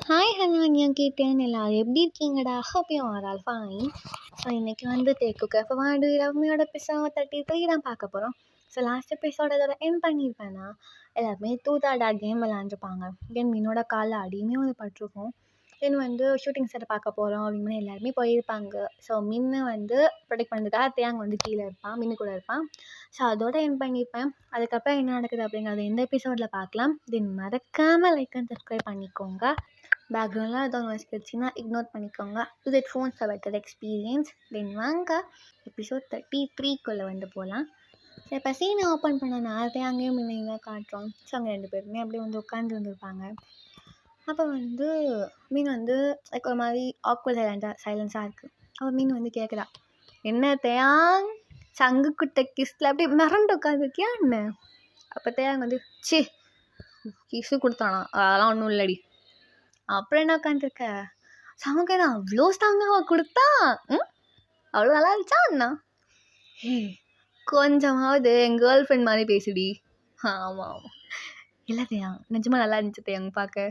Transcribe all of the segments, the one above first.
Hi hello நான் கேட்டேன் எல்லாரும் எப்படி இருக்கீங்கடா? Hope you are all fine. So இன்றைக்கி வந்து டேக்கு கேஃப் வாடு ரம்மியோட எபிசோட் 33 தான் பார்க்க போகிறோம். ஸோ லாஸ்ட் எபிசோட இதோட என் பண்ணியிருப்பேன்னா எல்லாருமே தூதாடா கேம் விளாண்டுருப்பாங்க. தென் மீனோட காலில் அடியுமே வந்து பட்டிருக்கும். தென் வந்து ஷூட்டிங் செட்டை பார்க்க போகிறோம் அப்படின்னு எல்லாருமே போயிருப்பாங்க. ஸோ மின்னு வந்து ப்ரொடெக்ட் பண்ணுறதுக்காக தேங்க வந்து கீழே இருப்பான், மின்னு கூட இருப்பான். ஸோ அதோட என் பண்ணியிருப்பேன். அதுக்கப்புறம் என்ன நடக்குது அப்படிங்கிறது இந்த எபிசோடில் பார்க்கலாம். தென் மறக்காமல் லைக் அண்ட் சப்ஸ்கிரைப் பண்ணிக்கோங்க. பேக்ரவுண்டில் ஏதாவது நாய்ஸ் கிடச்சின்னா இக்னோர் பண்ணிக்கோங்க. Do that phones a better experience. Then வாங்க எபிசோட் 33க்குள்ளே வந்து போகலாம். சரி இப்போ சீனை ஓப்பன் பண்ண நேரத்தை அங்கேயும் முன்னையும் காட்டுறோம். ஸோ அங்கே 2 பேருமே அப்படியே வந்து உட்காந்து வந்துருப்பாங்க. அப்போ வந்து மீன் வந்து லைக் ஒரு மாதிரி ஆக்வர்ட் சைலன்ஸாக இருக்குது. அப்போ மீன் வந்து கேட்குறா, என்ன தேயாங் சங்கு குட்டை கிஸ்ல அப்படி மிரண்டு உட்காந்துருக்கியா என்ன? அப்போ தேயாங் வந்து சி கிஸு கொடுத்தானா, அதெல்லாம் ஒன்றும் இல்லடி. அப்புறம் என்ன உட்காந்துருக்க? சமக்க நான் அவ்வளோ ஸ்ட்ராங்காக கொடுத்தா அவ்வளோ நல்லா இருந்துச்சா அண்ணா? கொஞ்சமாவது என் கேர்ள் ஃப்ரெண்ட் மாதிரி பேசுடி. ஆமாம் ஆமாம் இல்லை தேயாங் நிஜமாக நல்லா இருந்துச்சு தேயாங் பார்க்க.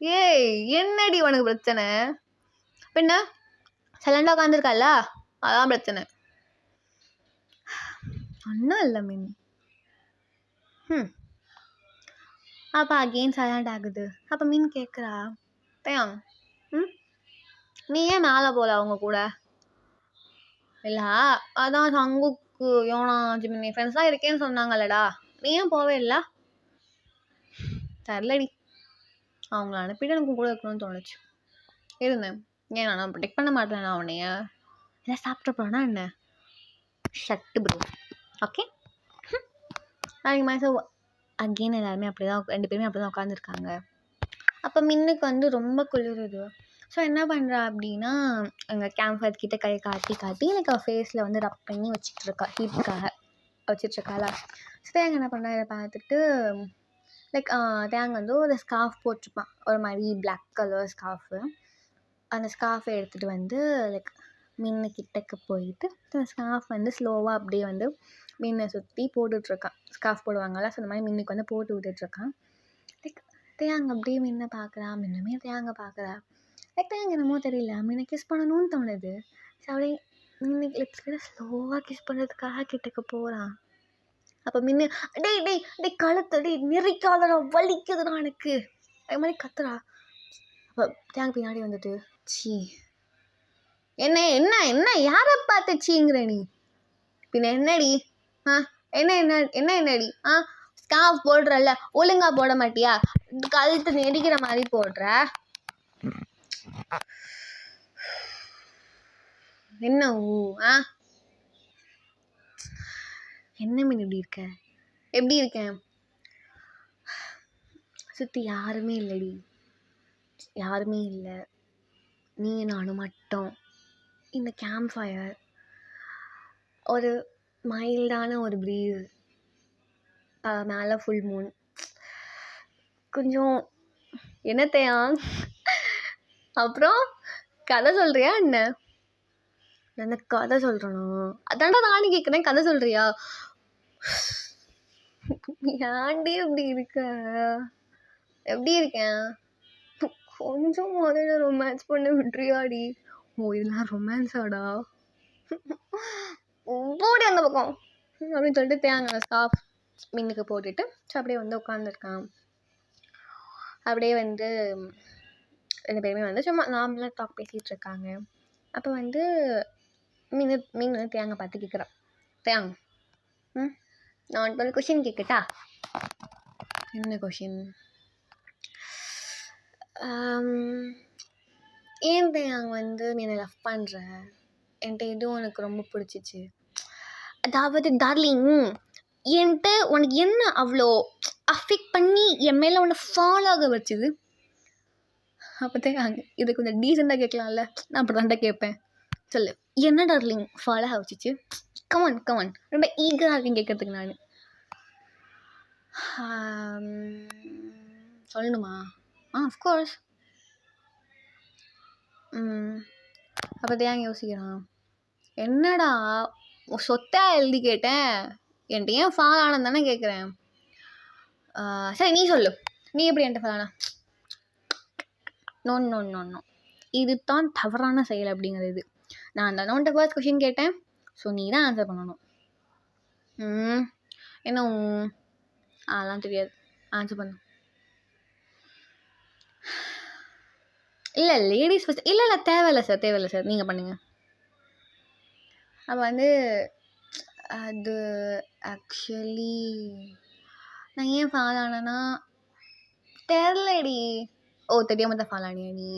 ஏய் என்னடி உனக்கு பிரச்சனை? பின்ன சைலண்டாக உட்காந்துருக்கல்ல அதான் பிரச்சனை. ஒன்றும் இல்லை மீன். அப்போ அகெயின் சைலண்ட் ஆகுது. அப்போ மீன் கேட்குறா, தேயாங் நீ ஏன் மேலே போகல அவங்க கூட? இல்லை அதான் சங்குக்கு யோனா ஜிமினி ஃப்ரெண்ட்ஸ்லாம் இருக்கேன்னு சொன்னாங்கல்லடா, நீ ஏன் போவே இல்லை? தெரிலடி, அவங்கள அனுப்பிட்டு எனக்கு கூட இருக்கணும்னு தோணுச்சு, இருந்தேன். ஏன் நான் ப்ரொடெக்ட் பண்ண மாட்டேன் நான் உன்னைய? இல்லை சாப்பிட்ட போனா என்ன? Shut bro. ஓகே அதுக்கு மாதிரி. ஸோ அகெயின் எல்லாருமே அப்படி தான் 2 பேருமே அப்படி தான் உட்காந்துருக்காங்க. அப்போ மின்னுக்கு வந்து ரொம்ப குளிருது. ஸோ என்ன பண்ணுறா அப்படின்னா எங்கள் கேம்ப் ஃபயர் கிட்ட கையை காட்டி எனக்கு ஃபேஸில் வந்து ரப் பண்ணி வச்சிட்ருக்கா, ஹீட்டுக்காக வச்சிட்ருக்காளா. ஸோ தேங்க என்ன பண்ணுறா, இதை பார்த்துட்டு லைக் தேங்க வந்து ஒரு ஸ்கார்ஃப் போட்டிருப்பான், ஒரு மாதிரி பிளாக் கலர் ஸ்கார்ஃபு. அந்த ஸ்கார்ஃபை எடுத்துகிட்டு வந்து லைக் மின்னு கிட்டக்கு போயிட்டு அந்த ஸ்கார்ஃப் வந்து ஸ்லோவாக அப்படியே வந்து மின்னை சுற்றி போட்டுட்ருக்கான். ஸ்கார்ஃப் போடுவாங்கள்ல, ஸோ அந்த மாதிரி மின்னுக்கு வந்து போட்டு விட்டுட்ருக்கான். லைக் தேங்க அப்படியே மின்னை பார்க்குறா, மின்னுமே தேங்க பார்க்குறா. லைக் தேங்க என்னமோ தெரியல மின்னை கிஸ் பண்ணணும்னு தோணுது. ஸோ அப்படியே மின்னுக்கு லிப்ஸ் கிட்ட ஸ்லோவாக கிஸ் பண்ணுறதுக்காக கிட்டக்க போகிறான். அப்போ மின்னு டேய் டேய் டேய் கழுத்து டேய் நெறிக்காதடா, வலிக்குதுடா எனக்கு அது மாதிரி கத்துறா. அப்போ தேங்க பின்னாடி வந்துட்டு சீ என்ன என்ன என்ன யாரை பார்த்துச்சிங்கிற நீ? பின்ன என்னடி? என்னடி? ஸ்கார்ஃப் போடுறல்ல, ஒழுங்கா போட மாட்டியா? கழுத்து நெரிக்கிற மாதிரி போடுற. என்ன என்ன மீன் இப்படி இருக்க? எப்படி இருக்கேன்? சுற்றி யாருமே இல்லடி, யாருமே இல்லை, நீ நானும் மட்டும். இந்த கேம்ப் ஃபயர், ஒரு மைல்டான ஒரு ப்ரீஸ், மேலே ஃபுல் மூன். கொஞ்சம் என்னத்தையா அப்புறம் கதை சொல்கிறியா என்ன? என்ன கதை சொல்கிறேனா? அதான்டா நானும் கேட்குறேன், கதை சொல்கிறியா? ஏன்டி இப்படி இருக்க? எப்படி இருக்கேன்? கொஞ்சம் முதல்ல ரொமான்ஸ் பண்ண விட்றியாடி? இதெல்லாம் ரொமான்ஸாடா? போடி அந்த பக்கம் அப்படின்னு சொல்லிட்டு தேங்க ஸ்கார்ஃப் மின்னுக்கு போட்டுட்டு ஸோ அப்படியே வந்து உட்காந்துருக்கான். அப்படியே வந்து 2 பேருமே வந்து சும்மா நார்மலாக டாக் பேசிகிட்டு இருக்காங்க. அப்போ வந்து மீன் வந்து தேங்க பார்த்து கேட்குறான், தேங் நான் ஒரு கொஷின் கேட்கட்டா? என்ன கொஷின்? ஏன் தேங் வந்து நீ என்னை லவ் பண்ணுற? என்கிட்ட எதுவும் உனக்கு ரொம்ப பிடிச்சிச்சு? அதாவது டார்லிங் என்கிட்ட உனக்கு என்ன அவ்வளோ அஃபெக்ட் பண்ணி என் மேலே உன்னை ஃபாலோ ஆக வச்சுது? அப்போ தேங்க இது கொஞ்சம் டீசெண்டாக கேட்கலாம்ல, நான் அப்படி தான்டா கேட்பேன். சொல்லு என்ன டார்லிங் ஃபாலோ ஆக வச்சிச்சு? கமான் ரொம்ப ஈகராக இருக்கேன் கேட்கறதுக்கு. நான் சொல்லணுமா? அஃப்கோர்ஸ். அப்போ தேங்க யோசிக்கிறான், என்னடா சொத்தா எழுதி கேட்டேன், என்கிட்ட ஏன் ஃபாலோ ஆனது தானே கேட்குறேன். சரி நீ சொல்லு, நீ எப்படி என்கிட்ட ஃபாலோ ஆனா? நோ நோ நோ நோ இது தான் தவறான செயல் அப்படிங்கிறது. நான் அந்த அண்ணன்ட்ட ஃபர்ஸ்ட் கொஷின் கேட்டேன். ஸோ நீ தான் ஆன்சர் பண்ணணும். என்ன அதெல்லாம் தெரியாது, ஆன்சர் பண்ணு. இல்லை லேடிஸ் ஃபஸ்ட். இல்லை தேவையில்லை சார் நீங்கள் பண்ணுங்கள். அப்போ வந்து அது ஆக்சுவலி நான் ஏன் ஃபாலோ ஆனேன்னா தெரிலடி. தெரியாமல் தான் ஃபாலோ ஆனியா நீ?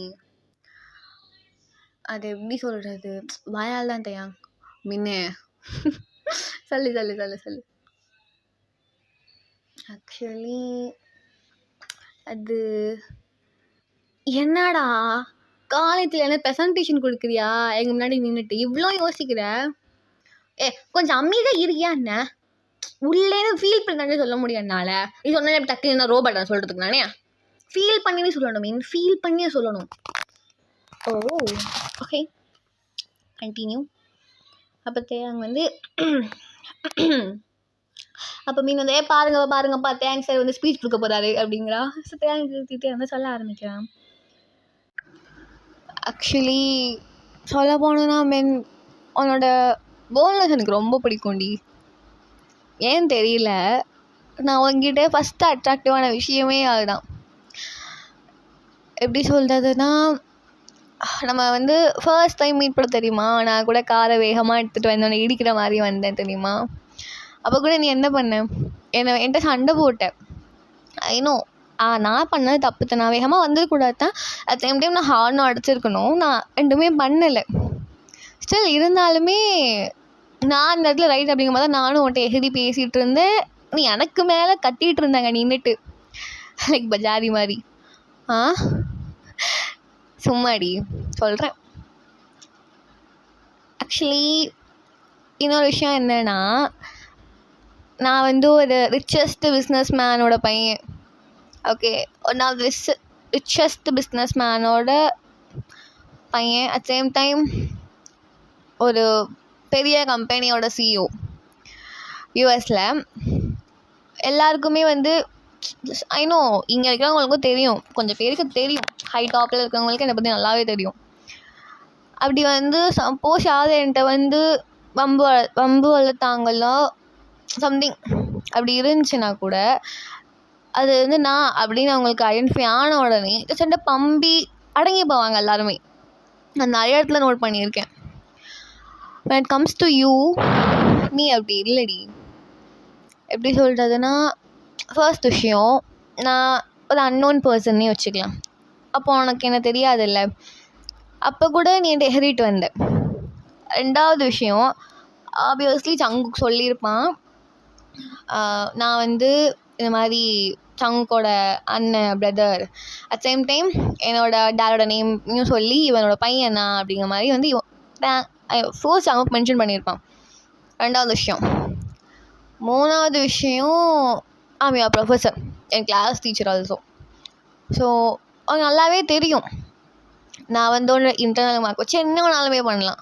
அது எப்படி சொல்கிறது, வாயால் தான் தெரியும் மின்னே. சொல்லு. ஆக்சுவலி அது என்னடா காலேஜில் என்ன ப்ரெசன்டேஷன் கொடுக்குறியா எங்கள் முன்னாடி நின்றுட்டு இவ்வளோ யோசிக்கிற? கொஞ்சம் அமைதியாக இருக்கியா? என்ன உள்ளேன்னு ஃபீல் பண்ணி சொல்ல முடியும் என்னால். நீ சொன்ன டக்கு என்ன ரோபோட் நான் சொல்கிறதுக்கு நானே ஃபீல் பண்ணி சொல்லணும். ஃபீல் பண்ணியே சொல்லணும். Okay continue. அப்போ அங்கே வந்து அப்போ மீன் வந்து பாருங்கப்பா தேங்க்ஸ் சார் வந்து ஸ்பீச் கொடுக்க போகிறாரு அப்படிங்கிறா. ஸோ தேங்க்ஸ் வந்து சொல்ல ஆரம்பிக்கிறான். ஆக்சுவலி சொல்ல போனோன்னா உன்னோட போல்னஸ் எனக்கு ரொம்ப பிடிக்கும்டி. ஏன் தெரியல, நான் உங்ககிட்ட ஃபஸ்ட்டு அட்ராக்டிவான விஷயமே அதுதான். எப்படி சொல்கிறதுனா, நம்ம வந்து ஃபர்ஸ்ட் டைம் மீட் பண்ண தெரியுமா, நான் கூட காரை வேகமாக எடுத்துகிட்டு வந்தோன்னே இடிக்கிற மாதிரி வந்தேன் தெரியுமா? அப்போ கூட நீ என்ன பண்ண, என்கிட்ட சண்டை போட்டேன். இன்னும் நான் பண்ணது தப்பு தான். நான் வேகமாக வந்ததுக்கூடாது தான். அட் சேம் டைம் நான் ஹார்னும் அடிச்சிருக்கணும். நான் ரெண்டுமே பண்ணலை. ஸ்டில் இருந்தாலுமே நான் அந்த இடத்துல ரைட் அப்படிங்கும் போது நானும் உன்ட்ட எகிரி பேசிகிட்டு இருந்தேன். நீ எனக்கு மேலே கத்திகிட்டு இருந்தாங்க நின்றுட்டு லைக் பஜாரி மாதிரி. சும்மாடி சொல்கிறேன். ஆக்சுவலி இன்னொரு விஷயம் என்னென்னா, நான் வந்து ஒரு ரிச்சஸ்ட் பிஸ்னஸ் மேனோட பையன். ஓகே, நான் ரிச்சஸ்ட் பிஸ்னஸ் மேனோட பையன். அட் சேம் டைம் ஒரு பெரிய கம்பெனியோட சிஇஓ யூஎஸில். எல்லாருக்குமே வந்து ஐநோ இங்கே இருக்கிறவங்களுக்கும் தெரியும், கொஞ்சம் பேருக்கு தெரியும், ஹை டாப்பில் இருக்கிறவங்களுக்கு என்னை பற்றி நல்லாவே தெரியும். அப்படி வந்து சப்போஸ் யார் என்கிட்ட வந்து வம்பு வளர்த்தாங்களோ சம்திங் அப்படி இருந்துச்சுன்னா கூட அது வந்து நான் அப்படின்னு அவங்களுக்கு ஐடென்டிஃபை ஆன உடனே சண்டை பம்பி அடங்கி போவாங்க எல்லாருமே. நான் நிறைய இடத்துல நோட் பண்ணியிருக்கேன். when it comes to you, நீ அப்படி இல்லைடி. எப்படி சொல்கிறதுனா, ஃபர்ஸ்ட் விஷயம், நான் ஒரு அன்னோன் பர்சன்னே வச்சுக்கலாம். அப்போ உனக்கு என்ன தெரியாதுல்ல, அப்போ கூட நீ என்கிட்ட எஹரிட்டு வந்த. ரெண்டாவது விஷயம், ஆப்வியஸ்லி சங்குக்கு சொல்லியிருப்பான், நான் வந்து இந்த மாதிரி சங்கோட அண்ணன் பிரதர். அட் சேம் டைம் என்னோட டேடோட நேமையும் சொல்லி இவனோட பையன் நான் அப்படிங்கிற மாதிரி வந்து ஃபோர்ஸ் அவங்க மென்ஷன் பண்ணியிருப்பான். ரெண்டாவது விஷயம். மூணாவது விஷயம், ஆமியா ப்ரொஃபஸர், என் கிளாஸ் டீச்சர் ஆல்சோ. ஸோ அவங்க நல்லாவே தெரியும் நான் வந்து ஒன்று இன்டர்னல் மார்க் வச்சு என்ன வேணாலுமே பண்ணலாம்.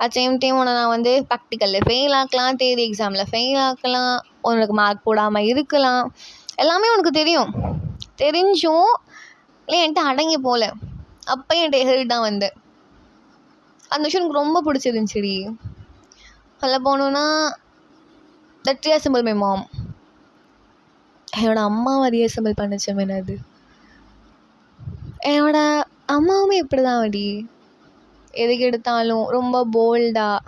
அட் சேம் டைம் உன்னை நான் வந்து ப்ராக்டிக்கலில் ஃபெயில் ஆக்கலாம், தேதி எக்ஸாமில் ஃபெயில் ஆக்கலாம், உனக்கு மார்க் போடாமல் இருக்கலாம், எல்லாமே உனக்கு தெரியும். தெரிஞ்சும் இல்லை என்கிட்ட அடங்கி போகல. அப்போ என்கிட்ட எஹரிட் தான் வந்தேன். அந்த விஷயம் எனக்கு ரொம்ப பிடிச்சிருந்துச்சிடி. சொல்ல போகணுன்னா தட் ரீஅசெம்பிள் மை மாம். என்னோட அம்மாவை ரீஅசெம்பிள் பண்ணிச்சு அது. என்னோட அம்மாவுமே இப்படி தான் வடி, எதுக்கு எடுத்தாலும் ரொம்ப போல்டாக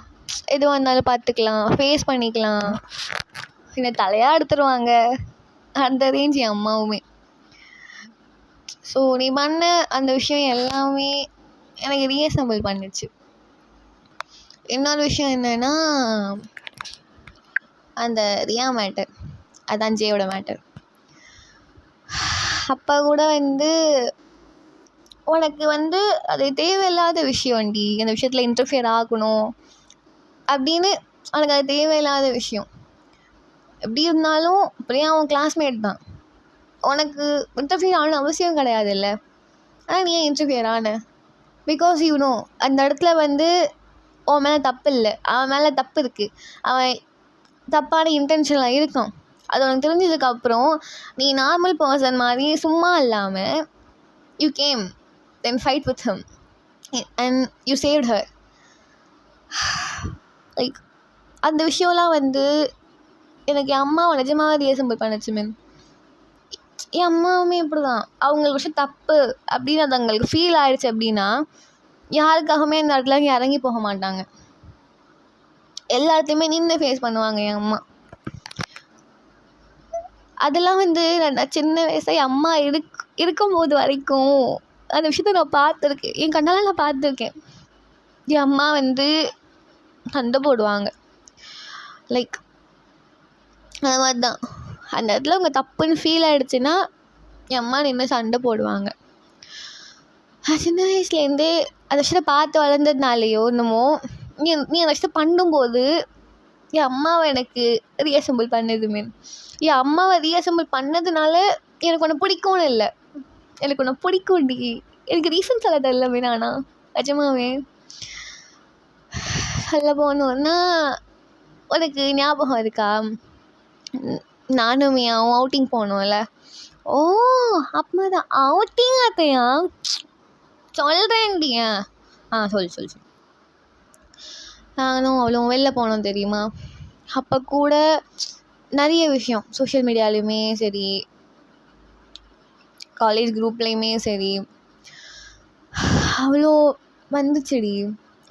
எதுவாக இருந்தாலும் பார்த்துக்கலாம், ஃபேஸ் பண்ணிக்கலாம், என்னை தலையாக எடுத்துருவாங்க. அந்த ரேஞ்ச் என் அம்மாவுமே. ஸோ நீ பண்ண அந்த விஷயம் எல்லாமே எனக்கு ரீஅசெம்பிள் பண்ணிச்சு. இன்னொரு விஷயம் என்னென்னா, அந்த ரியா மேட்டர், அதான் ஜேயோட மேட்டர். அப்போ கூட வந்து உனக்கு வந்து அது தேவையில்லாத விஷயம்டி, அந்த விஷயத்தில் இன்டர்ஃபியர் ஆகணும் அப்படின்னு உனக்கு அது தேவையில்லாத விஷயம். எப்படி இருந்தாலும் பிரியா அவன் கிளாஸ்மேட் தான், உனக்கு இன்டர்ஃபியர் ஆகணும் அவசியம் கிடையாது இல்லை. ஆனால் நீ ஏன் இன்டர்ஃபியர் ஆன? பிகாஸ் யூ நோ அந்த இடத்துல வந்து உன் மேலே தப்பு இல்லை, அவன் மேலே தப்பு இருக்குது, அவன் தப்பான இன்டென்ஷனில் இருக்கான். அது உனக்கு தெரிஞ்சதுக்கப்புறம் நீ நார்மல் பர்சன் மாதிரி சும்மா இல்லாமல் you came then fight with him and you saved her. Like அந்த விஷயம்லாம் வந்து எனக்கு என் அம்மாவை நிஜமாவே ரீசம்பிள் பண்ணுச்சு. மீன் என் அம்மாவுமே இப்படி தான். அவங்களுக்கு விஷயம் தப்பு அப்படின்னு அது அவங்களுக்கு ஃபீல் ஆகிடுச்சு அப்படின்னா யாருக்காகவுமே இந்த இடத்துல இறங்கி போக மாட்டாங்க. எல்லாத்தையுமே நின்று ஃபேஸ் பண்ணுவாங்க என் அம்மா. அதெல்லாம் வந்து நான் சின்ன வயசாக என் அம்மா இருக்கும்போது வரைக்கும் அந்த விஷயத்த நான் பார்த்துருக்கேன். என் கண்ணால் நான் பார்த்துருக்கேன். என் அம்மா வந்து சண்டை போடுவாங்க. லைக் அந்த மாதிரி தான். அந்த இடத்துல அவங்க தப்புன்னு ஃபீல் ஆகிடுச்சுன்னா என் அம்மா நின்று சண்டை போடுவாங்க. சின்ன வயசுலேருந்தே அந்த விஷயத்தை பார்த்து வளர்ந்ததுனாலையோ என்னமோ நீ அந்த விஷயத்தை பண்ணும்போது என் அம்மாவை எனக்கு ரீஅசம்பிள் பண்ணுது. மீன் என் அம்மாவை ரீஅசம்பிள் பண்ணதுனால எனக்கு ஒன்று பிடிக்கும்னு இல்லை, எனக்கு ஒன்று பிடிக்கும்டி. எனக்கு ரீசன் சொல்ல தெரியல மீன். ஆனால் நிஜமாவே சொல்ல போகணுன்னா உனக்கு ஞாபகம் இருக்கா, நானும் மியாவும் அவுட்டிங் போனோம்ல? ஓ அப்போ தான் அவுட்டிங் அத்தையா சொல்கிறேன்டியா. சொல்லு. நானும் அவ்வளோ வெளில போனோம் தெரியுமா? அப்போ கூட நிறைய விஷயம் சோஷியல் மீடியாலையுமே சரி, காலேஜ் குரூப்லேயுமே சரி, அவ்வளோ வந்துச்சுடி.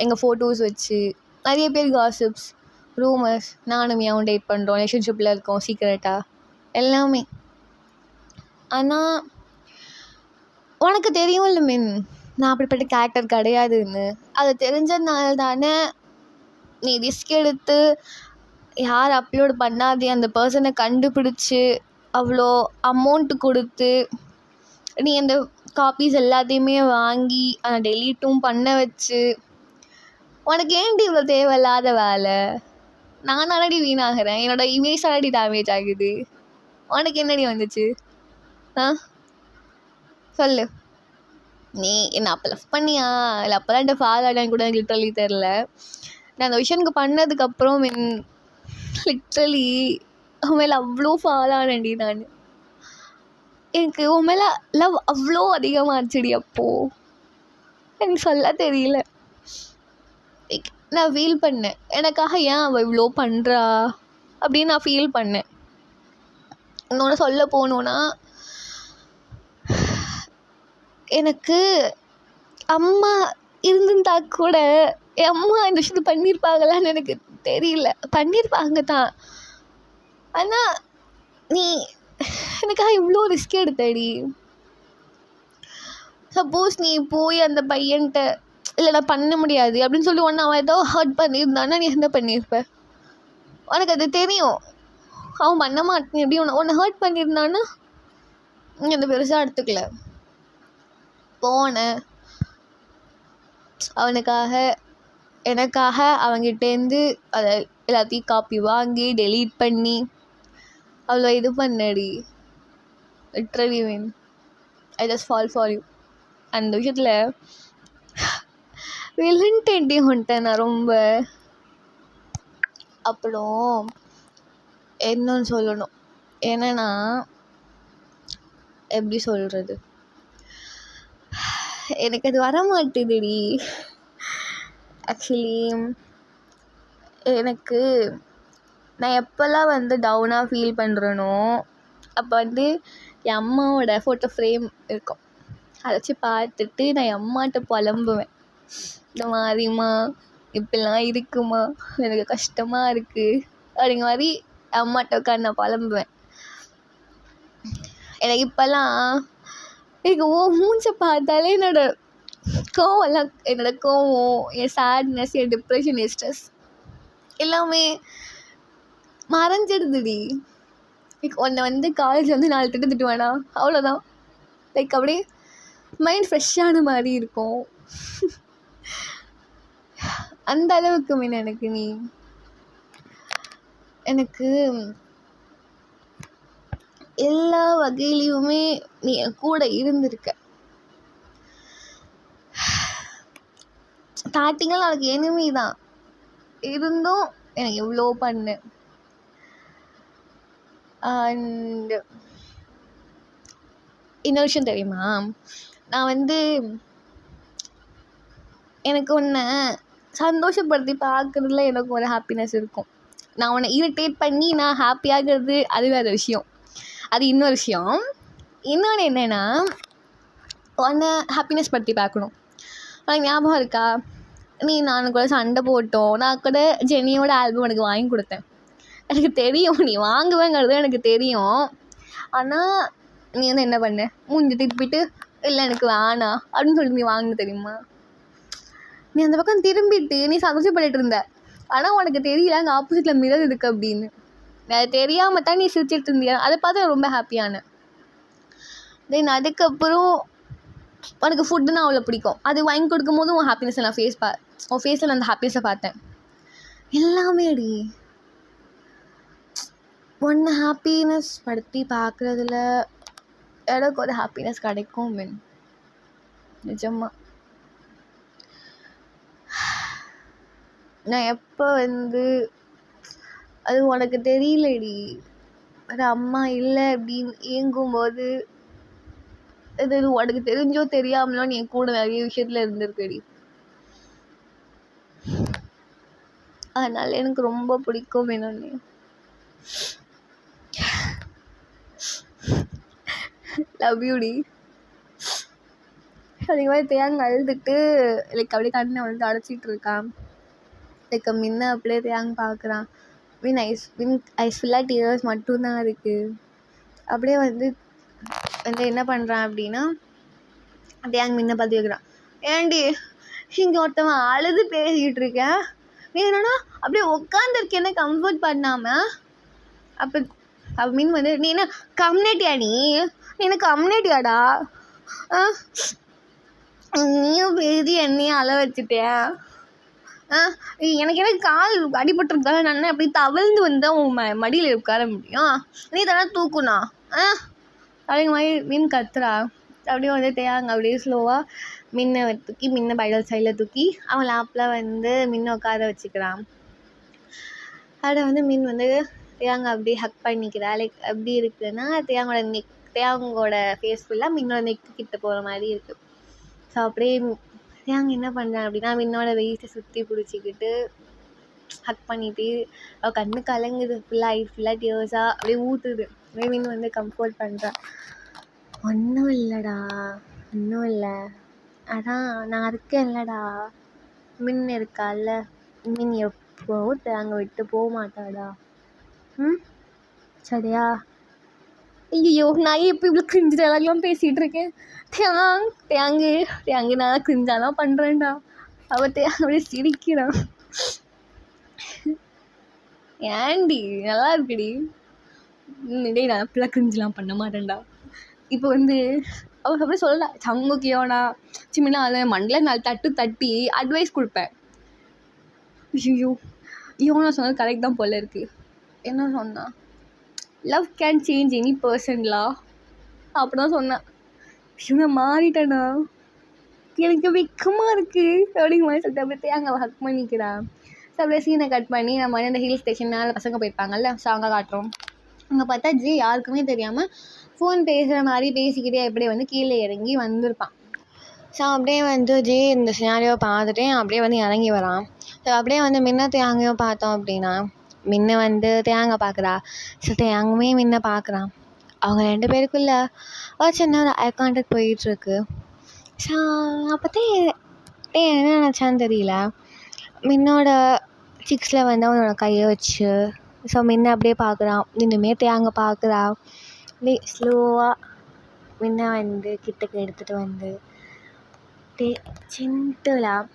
எங்கள் ஃபோட்டோஸ் வச்சு நிறைய பேர் காசிப்ஸ், ரூமர்ஸ், நானும் மியாவும் டேட் பண்ணுறோம், ரிலேஷன்ஷிப்பில் இருக்கோம் சீக்கிரட்டாக, எல்லாமே. ஆனால் உனக்கு தெரியும்ல மீன், நான் அப்படிப்பட்ட கேரக்டர் கிடையாதுன்னு. அது தெரிஞ்சதுனால தானே நீ ரிஸ்க் எடுத்து யார் அப்லோட் பண்ணாதே அந்த பர்சனை கண்டுபிடிச்சி அவ்வளோ அமௌண்ட்டு கொடுத்து நீ அந்த காப்பீஸ் எல்லாத்தையுமே வாங்கி அதை டெலீட்டும் பண்ண வச்சு, உனக்கு ஏன்டி இவ்வளோ தேவையில்லாத வேலை? நான் ஆல்ரெடி வீணாகிறேன், என்னோடய இமேஜ் ஆல்ரெடி டேமேஜ் ஆகுது. உனக்கு என்னடி வந்துச்சு? சொல்லு. நீ என்னை அப்போ லவ் பண்ணியா இல்லை அப்போ தான் என்கிட்ட ஃபாலோ ஆடான்னு கூட எனக்கு லிட்ரலி தெரில. நான் அந்த விஷயம் எனக்கு பண்ணதுக்கப்புறம் லிட்ரலி உன் மேலே அவ்வளோ ஃபாலோ ஆனேன்டி நான். எனக்கு உன் மேலே லவ் அவ்வளோ அதிகமாகிடுச்சுடி அப்போது. எனக்கு சொல்ல தெரியல. நான் ஃபீல் பண்ணேன், எனக்காக ஏன் அவள் இவ்வளோ பண்ணுறா அப்படின்னு நான் ஃபீல் பண்ணேன். இன்னொன்று சொல்ல போகணுன்னா, எனக்கு அம்மா இருந்திருந்தா கூட என் அம்மா இந்த விஷயத்தை பண்ணியிருப்பாங்களான்னு எனக்கு தெரியல. பண்ணியிருப்பாங்க தான். ஆனால் நீ எனக்காக இவ்வளோ ரிஸ்க் எடுத்தடி. சப்போஸ் நீ போய் அந்த பையன்கிட்ட இல்லை நான் பண்ண முடியாது அப்படின்னு சொல்லி ஒன்று அவன் ஏதோ ஹர்ட் பண்ணியிருந்தான்னா நீ என்ன பண்ணியிருப்ப? உனக்கு அது தெரியும், அவன் பண்ண மாட்டேன். எப்படி உன்னை ஹர்ட் பண்ணியிருந்தான்னா நீ அந்த பெருசாக எடுத்துக்கல. போனேன் அவனுக்காக, எனக்காக அவங்கிட்டேருந்து அதை எல்லாத்தையும் காப்பி வாங்கி டெலீட் பண்ணி அவ்வளோ இது பண்ணடி. Literally mean I just fall for you. அந்த விஷயத்தில் வில்லன்ட்டேன்டி வந்துட்டேன் நான் ரொம்ப. அப்புறம் என்னன்னு சொல்லணும், என்னன்னா எப்படி சொல்கிறது, எனக்கு அது வரமாட்டுதுடி. ஆக்சுவலி எனக்கு நான் எப்போல்லாம் டவுனாக ஃபீல் பண்ணுறேனோ அப்போ என் அம்மாவோட ஃபோட்டோ ஃப்ரேம் இருக்கும். அதை வச்சு பார்த்துட்டு நான் என் அம்மாட்ட புலம்புவேன், இந்த மாதிரிம்மா இப்படிலாம் இருக்குமா, எனக்கு கஷ்டமாக இருக்குது அப்படிங்கிற மாதிரி அம்மாட்ட உட்காந்து நான் புலம்புவேன். எனக்கு இப்போல்லாம் எனக்கு மூஞ்சை பார்த்தாலே என்னோடய கோவம், என் சேட்னஸ், என் டிப்ரெஷன், என் ஸ்ட்ரெஸ் எல்லாமே மறைஞ்சிடுதுடி. உன்னை காலேஜ் 4 திட்டுவேனா, அவ்வளோதான். லைக் அப்படியே மைண்ட் ஃப்ரெஷ்ஷான மாதிரி இருக்கும். அந்த அளவுக்கு மீன் எனக்கு எல்லா வகையிலையுமே நீ என் கூட இருந்திருக்க. ஸ்டார்டிங்கில் எனக்கு எனிமி தான் இருந்தும் எனக்கு எவ்வளோ பண்ணேன். அண்ட் இன்னொரு விஷயம் தெரியுமா, நான் எனக்கு உன்னை சந்தோஷப்படுத்தி பார்க்குறதுல எனக்கு ஒரு ஹாப்பினஸ் இருக்கும். நான் உன்னை இரிட்டேட் பண்ணி நான் ஹாப்பியாகிறது அது வேறு விஷயம், அது இன்னொரு விஷயம். இன்னொன்று என்னென்னா, உன்னை ஹாப்பினஸ் படுத்தி பார்க்கணும். உனக்கு ஞாபகம் இருக்கா, நானும் கூட சண்டை போட்டோம். நான் கூட ஜெனியோட ஆல்பம் எனக்கு வாங்கி கொடுத்தேன். எனக்கு தெரியும் நீ வாங்குவேங்கிறது எனக்கு தெரியும். ஆனால் நீ வந்து என்ன பண்ண, மூஞ்சி திருப்பிட்டு இல்லை எனக்கு வேணாம் அப்படின்னு சொல்லிட்டு நீ வாங்கின தெரியுமா? நீ அந்த பக்கம் திரும்பிட்டு நீ சந்தோஷப்பட்டுட்டு இருந்த. ஆனால் உனக்கு தெரியல அங்கே ஆப்போசிட்டில் மிரர் இருக்குது அப்படின்னு. அது தெரியாமல் தான் நீ சிரிச்சிட்டு இருந்தியா. அதை பார்த்து நான் ரொம்ப ஹாப்பியானேன். தென் அதுக்கப்புறம் உனக்கு ஃபுட்டுன்னா அவ்வளோ பிடிக்கும். அது வாங்கி கொடுக்கும் போதும் உன் ஹாப்பினஸை நான் உன் ஃபேஸில் நான் அந்த ஹாப்பினஸை பார்த்தேன். எல்லாமே அடி ஒன்று ஹாப்பினஸ் படுத்தி பார்க்குறதுல எனக்கு ஒரு ஹாப்பினஸ் கிடைக்கும். மீன் நிஜமாக நான் எப்போ வந்து அது உனக்கு தெரியலடி, அது அம்மா இல்லை அப்படின்னு ஏங்கும்போது அது உனக்கு தெரிஞ்சோ தெரியாமலோ நீ என் கூட நிறைய விஷயத்தில் இருந்திருக்கடி. அதனால எனக்கு ரொம்ப பிடிக்கும் வேணும்னு. லவ் யூடி. அதே மாதிரி தேங்க அழுதுட்டு லைக் அப்படியே கண்ணை வந்து அடைச்சிட்டு இருக்கான். லைக் முன்ன அப்படியே தேங்க பார்க்குறான். ஐஸ் ஃபுல்லாக டீயர்ஸ் மட்டும்தான் இருக்குது. அப்படியே வந்து என்ன பண்ணுறான் அப்படின்னா, தேங்க முன்ன பார்த்து வைக்கிறான். ஏண்டி இங்கே ஒருத்தவன் அழுது பேசிக்கிட்டு இருக்கேன், நீ என்னன்னா அப்படியே உட்காந்துருக்கேன்னு கம்ஃபர்ட் பண்ணாமல் அப்போ மீன் வந்து நீ என்ன கம்யூனிட்டியா, நீ என்ன கம்யூனிட்டியாடா, நீயும் பேசி என்னையும் அழ வச்சுட்டேன். எனக்கு கால் அடிபட்டுருக்காங்க, நான் அப்படி தவழ்ந்து வந்தால் உன் மடியில் உட்கார முடியும், நீ தானே தூக்குனா அப்படிங்கிற மாதிரி மீன் கத்துறா. அப்படியே வந்து தேங்க அப்படியே ஸ்லோவாக மின்னை தூக்கி மின்ன பைடல் சைடில் தூக்கி அவன் லேப்பில் வந்து மின்ன உட்கார வச்சுக்கிறான். அதை வந்து மீன் வந்து தேங்க அப்படியே ஹக் பண்ணிக்கிறா. லைக் எப்படி இருக்குன்னா, தேங்கோட ஃபேஸ் ஃபுல்லாக மின்னோட நெக்கு கிட்ட போகிற மாதிரி இருக்குது. ஸோ அப்படியே தேங்க என்ன பண்ணுறேன் அப்படின்னா, மின்னோட வெயிட்டை சுற்றி பிடிச்சிக்கிட்டு ஹக் பண்ணிவிட்டு அவள் கண்ணு கலங்குது, ஃபுல்லாக டியர்ஸாக அப்படியே ஊற்றுது. அப்படியே மீன் வந்து கம்ஃபர்ட் பண்ணுறான். ஒன்றும் இல்லைடா, ஒன்றும் இல்லை, அதான் நான் இருக்கேன் இல்லைடா, மின் இருக்கால, மின் எப்போவும் தேங்க விட்டு போக மாட்டாடா. சரியா? ஐயோ நான் இப்போ இவ்வளோ கிரிஞ்சு எல்லாம் பேசிகிட்டு இருக்கேன். தேங்கு நான் கிரிஞ்சாதான் பண்ணுறேன்டா. அவள் தேங்க அப்படியே சிரிக்கிறான். ஏன்டி நல்லா இருக்குடி. டேய் நான் இப்பெல்லாம் கிரிஞ்செலாம் பண்ண மாட்டேன்டா. இப்போ வந்து அவள் அப்படியே சொல்லலாம், சங்குக்கியோனா சிம்மினா அதை மண்டல 4 தட்டு தட்டி அட்வைஸ் கொடுப்பேன். ஐயோ யோனா சொன்னது கரெக்ட் தான் போல இருக்குது. என்ன சொன்னான், லவ் கேன் சேஞ்ச் எனி பர்சன்லா அப்படி தான் சொன்னேன். இவங்க மாறிட்டேனா, எனக்கு வெக்கமாக இருக்குது அப்படிங்கிற மாதிரி சொல்லிட்டு அப்படியே அங்கே அவள் ஹக் பண்ணிக்கிறான். ஸோ அப்படியே சீனை கட் பண்ணி நம்ம வந்து அந்த ஹில் ஸ்டேஷன் மேலே பசங்க போயிருப்பாங்கல்ல, ஸோ அங்கே காட்டுறோம். அங்கே பார்த்தா ஜி யாருக்குமே தெரியாமல் ஃபோன் பேசுகிற மாதிரி பேசிக்கிட்டே அப்படியே வந்து கீழே இறங்கி வந்திருப்பான். ஸோ அப்படியே வந்து ஜி இந்த சினாரியோவை பார்த்துட்டே அப்படியே வந்து இறங்கி வரான். ஸோ அப்படியே வந்து முன்ன தேங்கையோ பார்த்தோம் அப்படின்னா, முன்ன வந்து தேங்க பார்க்குறா. ஸோ தேங்குமே முன்ன பார்க்குறான். அவங்க 2 பேருக்குள்ள ஒரு சின்ன ஒரு ஐ கான்டாக்ட் போயிட்டுருக்கு. ஸோ அப்போத்தே என்ன நினச்சான்னு தெரியல, முன்னோட சிக்ஸில் வந்து அவனோட கையை வச்சு ஸோ முன்ன அப்படியே பார்க்குறான். இன்னுமே தேங்க பார்க்குறா. அப்படியே ஸ்லோவாக முன்ன வந்து கிட்டக்கு எடுத்துகிட்டு வந்து சிம்பிளாக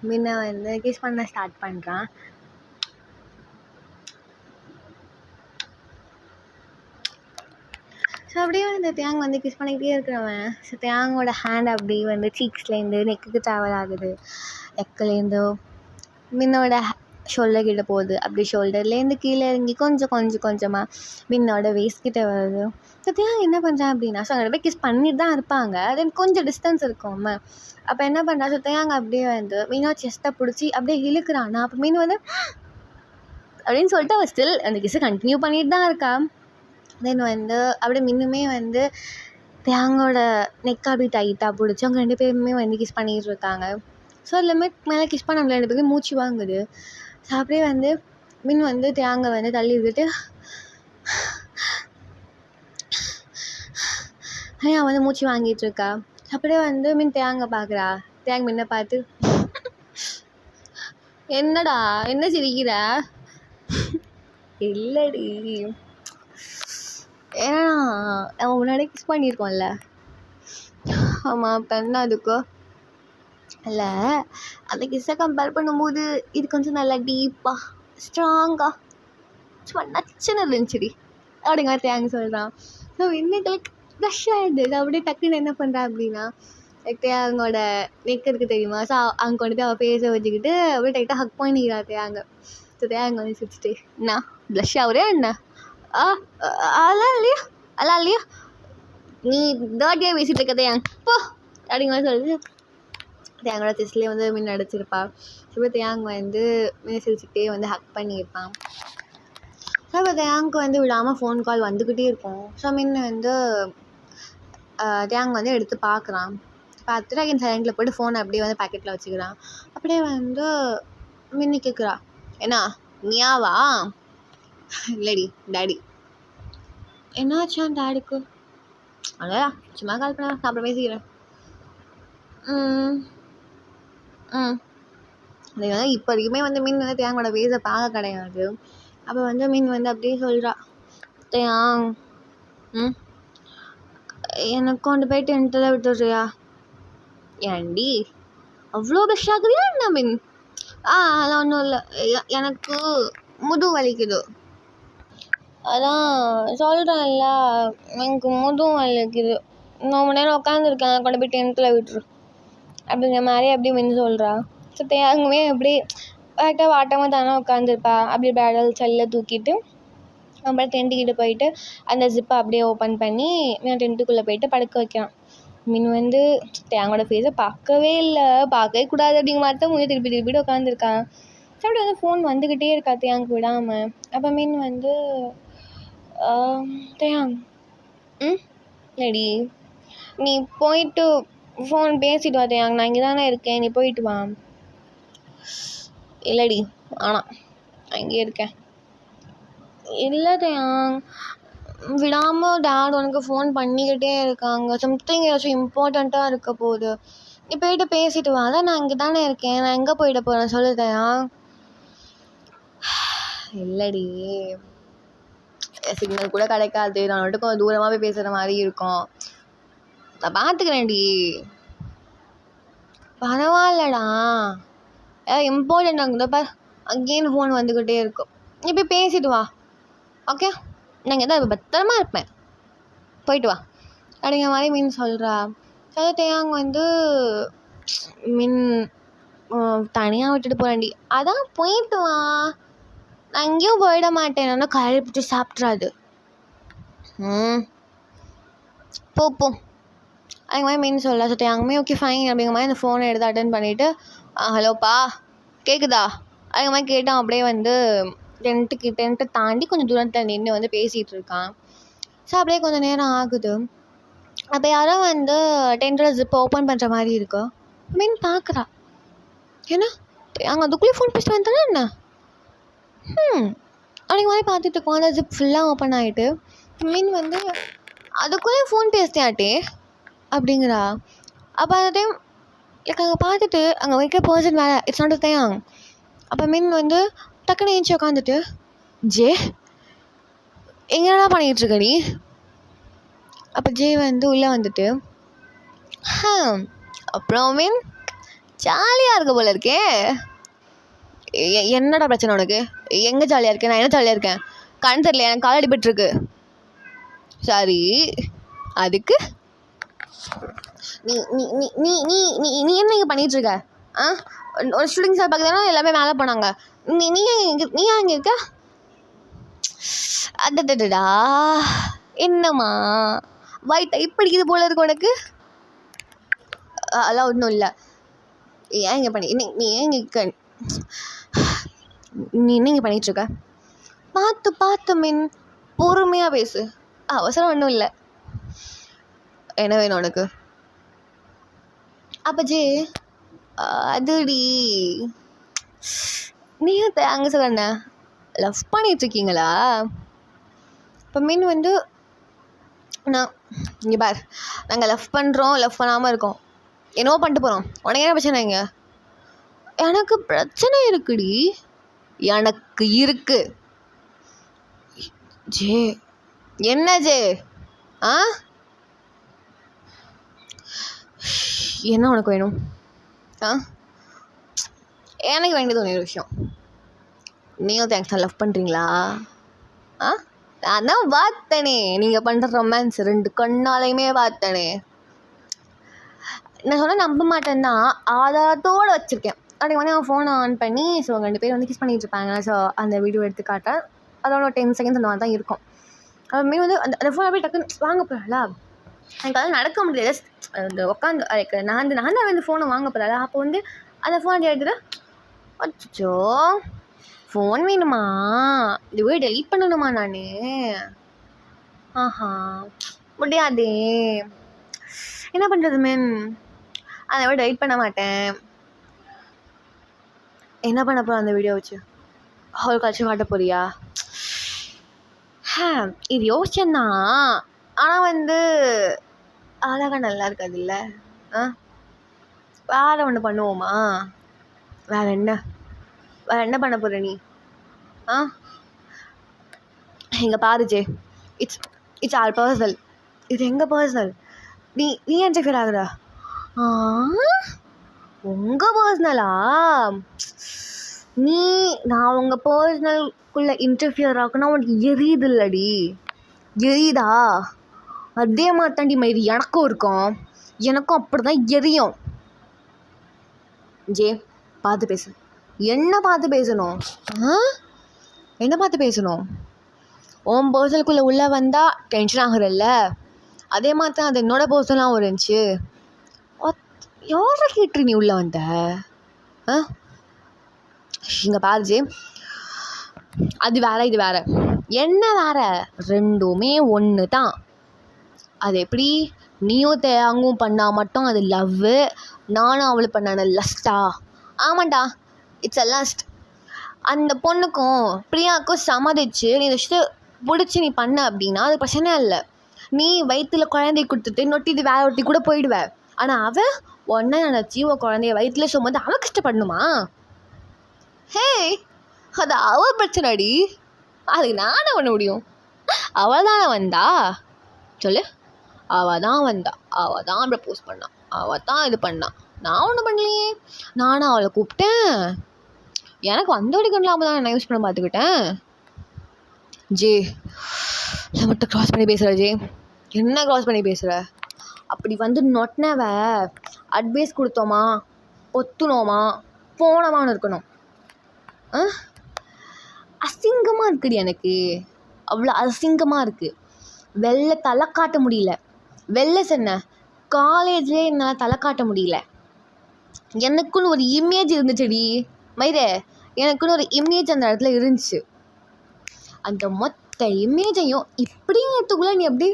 முன்ன வந்து கிஸ் பண்ண ஸ்டார்ட் பண்ணுறான். ஸோ அப்படியே வந்து தேங்க வந்து கிஸ் பண்ணிக்கிட்டே இருக்கிறவன், ஸோ தேங்கோட ஹேண்ட் அப்படியே வந்து சீக்ஸ்லேருந்து நெக்குக்கு ட்ராவல் ஆகுது. நெக்குலேருந்து மின்னோட ஷோல்டர் கிட்ட போகுது. அப்படி ஷோல்டர்லேருந்து கீழே இறங்கி கொஞ்சமாக மின்னோட வேஸ்ட் கிட்ட வருது. ஸோ தேங்க என்ன பண்ணுறான் அப்படின்னா, ஸோ அங்கே போய் கிஸ் பண்ணிட்டு தான் இருப்பாங்க, தென் கொஞ்சம் டிஸ்டன்ஸ் இருக்கும்மா. அப்போ என்ன பண்ணுறா, ஸோ தேங்க அப்படியே வந்து மீனோட செஸ்ட்டை பிடிச்சி அப்படியே இழுக்கிறான்னா, அப்போ மீன் வந்து அப்படின்னு சொல்லிட்டு அவள் ஸ்டில் அந்த கிஸ்ஸை கண்டினியூ பண்ணிட்டு தான் இருக்கா. தென் வந்து அப்படியே மின்னுமே வந்து தேங்கோட நெக்கை அப்படி டைட்டாக பிடிச்சி அவங்க 2 பேருமே வந்து கிஸ் பண்ணிகிட்டு இருக்காங்க. ஸோ லிமிட் மேலே கிஸ் பண்ண முடியல, 2 பேருக்கு மூச்சு வாங்குது. ஸோ அப்படியே வந்து மின் வந்து தேங்காய் வந்து தள்ளி விட்டுட்டு அவன் வந்து மூச்சு வாங்கிட்டு இருக்கா. அப்படியே வந்து மின் தேங்காய் பார்க்குறா. தேங்காய் மின்ன பார்த்து, என்னடா என்ன சிரிக்கிற? இல்லடி, ஏன்னா நம்ம முன்னாடி கிஸ் பண்ணியிருக்கோம்ல. ஆமாம், அப்போ என்ன அதுக்கு இல்லை, அந்த கிஸ்ஸை கம்பேர் பண்ணும்போது இது கொஞ்சம் நல்லா டீப்பாக ஸ்ட்ராங்காக சும்மா நச்சுன்னு இருந்துச்சுடி அப்படிங்கிற தேங்க் சொல்கிறான். ஸோ இன்னைக்கு ரஷ் ஆகிடுது. அப்படியே டக்குன்னு என்ன பண்ணுறா அப்படின்னா, லைக் தேங்கோட நெக் இருக்குது தெரியுமா? ஸோ அங்கே வந்துட்டு அவள் ஃபேஸை வச்சுக்கிட்டு அப்படியே டைட்டாக ஹக் பண்ணிக்கிறா தேங்க. ஸோ தேங்க வந்து சிரிச்சிட்டு, என்ன ப்ளஷ் ஆகுறே என்ன? அதெல்லாம் இல்லையா நீ டர்ட்டியாக பேசிகிட்டு இருக்க தேங்க போ அப்படிங்கிற மாதிரி சொல்லிட்டு தேங்கோட செஸ்லேயே வந்து மின் அடிச்சிருப்பா. ஸோ தேங்க வந்து மின்ன சிரிச்சுக்கிட்டே வந்து ஹக் பண்ணியிருப்பான். ஸோ இப்போ தேங்க்கு வந்து விடாமல் ஃபோன் கால் வந்துக்கிட்டே இருக்கும். ஸோ மின் வந்து தேங்க வந்து எடுத்து பார்க்குறான். பார்த்துட்டு அகைன் சைலண்டில் போய்ட்டு ஃபோனை அப்படியே வந்து பாக்கெட்டில் வச்சுக்கிறான். அப்படியே வந்து மின்னி கேட்குறா, என்ன நீயாவா? இல்லடி டாடி. என்னாச்சான் டாடிக்கு? அதான் சும்மா கால் பண்ண, நான் அப்புறம் பேசிக்கிறேன். அது வந்து இப்போ வரைக்குமே வந்து மீன் வந்து தேங்கோட பேச பார்க்க கிடையாது. அப்போ வந்து மீன் வந்து அப்படியே சொல்கிறா, தேங் எனக்கு கொண்டு போய் டென்த்தில் விட்டுடுறியா? ஏன்டி அவ்வளோ பெஷ் ஆகுறியா என்ன மீன்? அதெல்லாம் ஒன்றும் இல்லை, எனக்கு முதுகு வலிக்குது. அதான் சொல்கிறேன்ல, எனக்கு முதுகு வலிக்குது, 3 மணி நேரம் உட்காந்துருக்கேன், கொண்டு போய் டென்த்தில் விட்டுரு அப்படிங்கிற மாதிரி அப்படி மீன் சொல்கிறா. ஸோ தேங்குமே அப்படி கரெக்டாக வாட்டமாக தானே உட்காந்துருப்பா. அப்படி பேடல் செல்லில் தூக்கிட்டு அப்புறம் டென்ட்டுக்கிட்ட போயிட்டு அந்த ஜிப்பை அப்படியே ஓப்பன் பண்ணி டென்ட்டுக்குள்ளே போயிட்டு படுக்க வைக்கிறான். மீன் வந்து தேங்கோட ஃபேஸை பார்க்கவே இல்லை, பார்க்கவே கூடாது அப்படிங்கிற மாதிரி தான் முன்னே திருப்பிட்டு உட்காந்துருக்கான். ஸோ அப்படி வந்து ஃபோன் வந்துக்கிட்டே இருக்கா தேங்க் விடாமல். அப்போ மீன் வந்து தேங் இல்லடி நீ போயிட்டு ஃபோன் பேசிட்டு வா தேங், நான் இங்கே தானே இருக்கேன், நீ போயிட்டு வா. இல்லடி ஆனால் நான் இங்கே இருக்கேன். இல்லை தேங், விடாமல் டேட் உனக்கு ஃபோன் பண்ணிக்கிட்டே இருக்காங்க, சம்திங் ஏதாச்சும் இம்பார்ட்டண்ட்டாக இருக்க போகுது, நீ போயிட்டு பேசிட்டு வா. அதான் நான் இங்கே தானே இருக்கேன், நான் எங்கே போயிட போகிறேன் சொல்லு தேங். இல்லடி சிக்னல் கூட கிடைக்காது, நான் வந்துட்டு கொஞ்சம் தூரமாக போய் பேசுகிற மாதிரி இருக்கும், நான் பார்த்துக்கிறேன்டி. பரவாயில்லடா, இம்பார்ட்டண்ட் அங்கே அங்கேன்னு ஃபோன் வந்துக்கிட்டே இருக்கும், நீ போய் பேசிட்டு வா. ஓகே, நாங்கள் எதாவது பத்திரமா இருப்பேன், போயிட்டு வா அப்படிங்கிற மாதிரி மீன் சொல்கிறா. அது தேங்க வந்து மீன் தனியாக விட்டுட்டு போகிறேன்டி. அதான் போயிட்டு வா, நான் எங்கேயும் போயிட மாட்டேன், ஆனால் கரையை பிடிச்சி சாப்பிட்றாது. போ அதுக்கு மாதிரி மீன் சொல்ல. ஸோ தேங்கமே ஓகே ஃபைன் அப்படிங்கிற மாதிரி அந்த ஃபோனை எடுத்து அட்டன் பண்ணிவிட்டு, ஹலோப்பா கேட்குதா அதுக்கு மாதிரி கேட்டான். அப்படியே வந்து டென்ட்டை தாண்டி கொஞ்சம் தூரத்தில் நின்று வந்து பேசிகிட்டு இருக்கான். ஸோ அப்படியே கொஞ்சம் நேரம் ஆகுது. அப்போ யாரோ வந்து டென்ட்டோட ஜிப்பை ஓப்பன் பண்ணுற மாதிரி இருக்கோ. மீன் பார்க்குறா, ஏன்னா அங்கே அதுக்குள்ளேயே ஃபோன் பேசிட்டு வந்தானே என்ன அப்படிங்கிற மாதிரி பார்த்துட்டு இருக்கோம். அந்த ஜிப் ஃபுல்லாக ஓப்பன் ஆகிட்டு மீன் வந்து அதுக்குள்ளேயே ஃபோன் பேசியாட்டே அப்படிங்கிறா. அப்போ அந்த டைம் லைக் அங்கே பார்த்துட்டு அங்கே வைக்கிற பர்சன் வேறு இட்ஸ் நாட் தேங். அப்போ மீன் வந்து டக்குன்னு ஏஞ்சி உட்காந்துட்டு, ஜே எங்கடா பண்ணிகிட்ருக்க நீ? அப்போ ஜே வந்து உள்ளே வந்துட்டு, அப்புறம் மீன் ஜாலியாக இருக்க போல இருக்கே, என்னடா பிரச்சனை உனக்கு? எங்கே ஜாலியாக இருக்கேன்? நான் என்ன ஜாலியாக இருக்கேன்? கண் தெரியல, எனக்கு கால் அடிபட்டுருக்கு. சரி அதுக்கு நீ நீ நீ நீ நீ நீ நீ என்ன இங்கே பண்ணிகிட்ருக்க? ஒரு ஷூட்டிங் ஸ்டார் பார்க்குறதுனா எல்லாமே மேலே போனாங்க, நீ நீ நீ அங்கே இருக்க? அடடடா என்னம்மா வாய் டைப் படிக்குது போல இருக்கு உனக்கு? அதெல்லாம் ஒன்றும் இல்லை. ஏன் இங்கே பண்ணி நீ ஏன் இங்கே நீ என்ன இங்கே பண்ணிகிட்ருக்க? பார்த்து மீன் பொறுமையாக பேசு, அவசரம் ஒன்றும் இல்லை. என்ன வேணும் உனக்கு? அப்போ ஜே அதுடி நீயும் தேங்க சொல்ல லவ் பண்ணிகிட்ருக்கீங்களா? இப்போ மீன் வந்து நான் இங்கே பார், நாங்கள் லவ் பண்ணுறோம், லவ் பண்ணாமல் இருக்கோம், என்னவோ பண்ணிட்டு போகிறோம். உனக்கு என்ன பிரச்சனை? இங்கே எனக்கு பிரச்சனை இருக்குடி, எனக்கு இருக்கு. ஜே என்ன ஜே? ஆ என்ன உனக்கு வேணும்? ஆ எனக்கு வேண்டியது ஒரே விஷயம், நீயும் தேங்க்ஸ் லவ் பண்ணுறீங்களா? ஆ நான் தான் பார்த்தனே, நீங்கள் பண்ணுற ரொமான்ஸ் 2 கண்ணாலையுமே பார்த்தனே. நான் சொன்னால் நம்ப மாட்டேன்னா ஆதாரத்தோடு வச்சுருக்கேன். அப்படி வந்து அவன் ஃபோனை ஆன் பண்ணி ஸோ 2 பேர் வந்து கிஸ் பண்ணிகிட்டு இருப்பாங்க. ஸோ அந்த வீடியோ எடுத்து காட்டேன். அதோட 10 செகண்ட்ஸ் அந்த மாதிரி தான் இருக்கும். அதுமாரி வந்து அந்த ஃபோன் அப்படியே டக்குன்னு வாங்க போகிறாளா, எனக்கு அதெல்லாம் நடக்க முடியாது. அந்த உட்காந்து அதுக்கு நான் தான் வந்து ஃபோனை வாங்க போகிறாளா, அப்போ வந்து அந்த ஃபோன் எடுத்துட்டு அச்சோ ஃபோன் வேணுமா, இது போய் டெலீட் பண்ணணுமா நான்? ஆஹா முடியாதே, என்ன பண்ணுறது மேம்? அதை விட டெலீட் பண்ண மாட்டேன். என்ன பண்ண போகிறோம் அந்த வீடியோ வச்சு? ஹோல் கழிச்சு காட்ட போறியா? இது யோசிச்சேன்னா, ஆனால் வந்து அழகாக நல்லா இருக்காது இல்லை? வேறு ஒன்று பண்ணுவோமா? வேறு என்ன பண்ண போகிற நீ? இங்கே பாரு ஜே, இட்ஸ் ஆர் பர்சனல். இது எங்கள் பர்சனல். நீ இன்டர்ஃபியர் ஆகுறா? உங்கள் பர்சனலா? நான் உங்கள் பர்சனல்குள்ளே இன்டர்ஃபியர் ஆகுனா உனக்கு எரியுது இல்லடி? எரியுதா? அதே மாதிரி தாண்டி மயிறு எனக்கும் இருக்கும். எனக்கும் அப்படி தான் எரியும். ஜே பார்த்து பேசு. என்ன பார்த்து பேசணும்? என்ன பார்த்து பேசணும்? உன் பர்சனலுக்குள்ளே உள்ளே வந்தால் டென்ஷன் ஆகுறல்ல, அதே மாதிரி தான் அது என்னோட பர்சனலாகவும் இருந்துச்சு. யாரை கேட்டு நீ உள்ளே வந்த? இங்கே பாரு ஜே, அது வேற இது வேற. என்ன வேற? ரெண்டுமே ஒன்று தான். அது எப்படி? நீயும் தேங்கும் பண்ணால் மட்டும் அது லவ்வு, நானும் அவளும் பண்ணான லஸ்ட்டா? ஆமாண்டா, இட்ஸ் அ லஸ்ட். அந்த பொண்ணுக்கும் பிரியாவுக்கும் சம்மதிச்சு நீ விஷயத்தை பிடிச்சி நீ பண்ண அப்படின்னா அது பிரச்சனை இல்லை. நீ வயிற்றில் குழந்தைய கொடுத்துட்டு நொட்டிட்டு வேலை ஒட்டி கூட போயிடுவேன். ஆனால் அவன் ஒன்றை நினச்சி உன் குழந்தைய வயிற்றுல சுமந்து அவன் கஷ்டப்படணுமா? ஹே, அது அவள் பிரச்சனைடி, அதுக்கு நானே பண்ண முடியும்? அவள் தானே வந்தா சொல்லு. அவள் தான் வந்தா, அவள் தான் ப்ரப்போஸ் பண்ணான், அவள் தான் இது பண்ணான். நான் ஒன்றும் பண்ணலையே. நானும் அவளை கூப்பிட்டேன், எனக்கு வந்த வரைக்கும் இல்லாமல் தான் நான் யூஸ் பண்ண பார்த்துக்கிட்டேன். ஜே மட்டும் க்ராஸ் பண்ணி பேசுகிற ஜே. என்ன க்ராஸ் பண்ணி பேசுகிற? அப்படி வந்து நொட்டினவ அட்வைஸ் கொடுத்தோமா, ஒத்துனோமா, போனோமான்னு இருக்கணும். அசிங்கமாக இருக்குடி எனக்கு, அவ்வளோ அசிங்கமாக இருக்குது. வெளில தலை காட்ட முடியல. வெளில சொன்ன காலேஜ்லேயே என்னால் தலை காட்ட முடியல. எனக்குன்னு ஒரு இமேஜ் இருந்துச்சுடி மயிரே, எனக்குன்னு ஒரு இமேஜ் அந்த இடத்துல இருந்துச்சு. அந்த மொத்த இமேஜையும் இப்படிங்கிறதுக்குள்ளே நீ எப்படி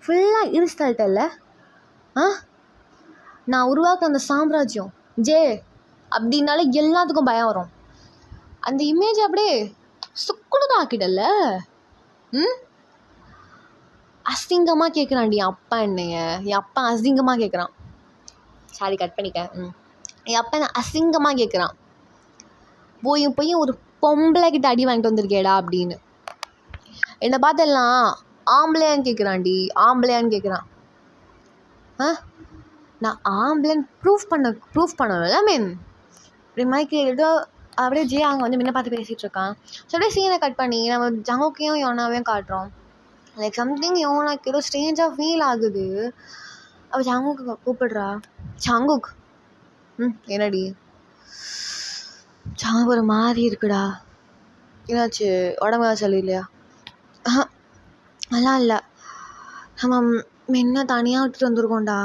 ஃபுல்லாக இருந்துட்டல்ல? நான் உருவாக்க அந்த சாம்ராஜ்யம் ஜே அப்படின்னாலே எல்லாத்துக்கும் பயம் வரும். அந்த இமேஜ் அப்படியே சுக்குனதான் ஆக்கிடல. அசிங்கமாக கேட்குறான்டி என் அப்பா என்னைய. என் அப்பா அசிங்கமாக கேட்குறான். சாரி கட் பண்ணிக்க. என் அப்பா என்ன அசிங்கமாக கேட்குறான், போய் ஒரு பொம்பளை கிட்ட அடி வாங்கிட்டு வந்திருக்கேடா அப்படின்னு. என்னை பார்த்தெல்லாம் ஆம்பளையான்னு கேட்குறான்டி, ஆம்பளையான்னு கேட்குறான். நான் ஆம்பளைன்னு ப்ரூஃப் பண்ணணும்ல மீன். இப்படி மைக் கேட்டுட்டு அப்படியே ஜே அங்கே வந்து முன்ன பார்த்து பேசிகிட்டு இருக்கான். ஸோ அப்படியே சீனை கட் பண்ணி நம்ம ஜங்குக்கையும் யோனாவையும் காட்டுறோம். லைக் சம்திங் யோனாக்கு ஏதோ ஸ்ட்ரேஞ்சாக ஃபீல் ஆகுது. அவள் ஜங்குக்கு கூப்பிடுறா. ஜங்குக் என்னடி? ஜங்குக்கு ஒரு மாதிரி இருக்குடா. என்னாச்சு? உடம்பு சளி இல்லையா? நல்லா இல்லை, நம்ம முன்ன தனியாக விட்டுட்டு வந்துருக்கோண்டா.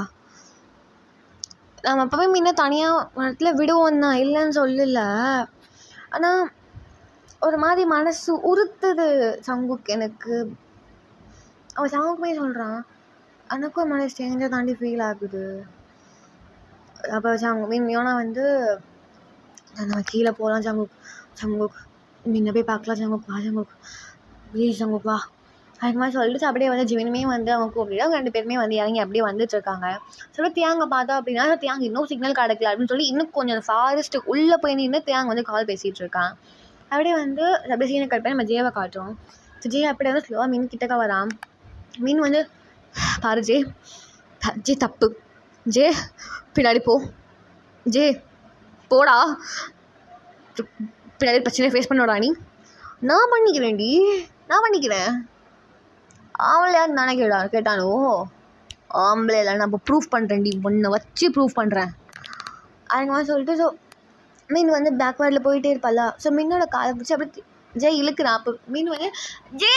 நம்ம அப்போவே முன்ன தனியாக இடத்துல விடுவோம் தான், இல்லைன்னு சொல்லல. ஆனால் ஒரு மாதிரி மனசு உறுத்துது சங்குக்கு எனக்கு. அவன் சங்குக்குமே சொல்கிறான், எனக்கும் மனசு சேஞ்சாக தாண்டி ஃபீல் ஆகுது. அப்போ யோனா வந்து நம்ம கீழே போகலாம் ஜங்குக் முன்ன போய் பார்க்கலாம் ஜங்குக் ப்ளீஸ் ஜங்குக் வா அதுக்கு மாதிரி சொல்லிட்டு அப்படியே வந்து ஜிமினுமே வந்து அவங்க கூப்பிட்டு அவங்க 2 பேருமே வந்து இறங்கி அப்படியே வந்துட்டு இருக்காங்க. சொல்லி தியாங்க பார்த்தா அப்படின்னா தியாங்க இன்னும் சிக்னல் கிடைக்கல அப்படின்னு சொல்லி இன்னும் கொஞ்சம் ஃபாரஸ்ட்டு உள்ளே போய் நின்று தியாங்க வந்து கால் பேசிகிட்டு இருக்கான். அப்படியே வந்து அப்படியே சீனை கட் பண்ணி நம்ம ஜேவை காட்டுறோம். ஜே அப்படியே வந்து ஸ்லோவாக மீன் கிட்டக்க வரான். மீன் வந்து பாரு ஜே தப்பு ஜே பின்னாடி போ ஜே போடா பின்னாடி பிரச்சனையை ஃபேஸ் பண்ணோடா நீ நான் பண்ணிக்கிறேன் ஆம்பளையா தானே கேட்டானோ ஆம்பளை இல்லை நான் இப்போ ப்ரூஃப் பண்ணுறேன்டி ஒன்றை வச்சு ப்ரூஃப் பண்ணுறேன் அதுக்கு மாதிரி சொல்லிட்டு ஸோ மீன் வந்து பேக்வேர்டில் போயிட்டே இருப்பாளா. ஸோ மீனோட காலை பிடிச்சி அப்படி ஜே இழுக்கிறான். அப்போ மீன் வந்து ஜே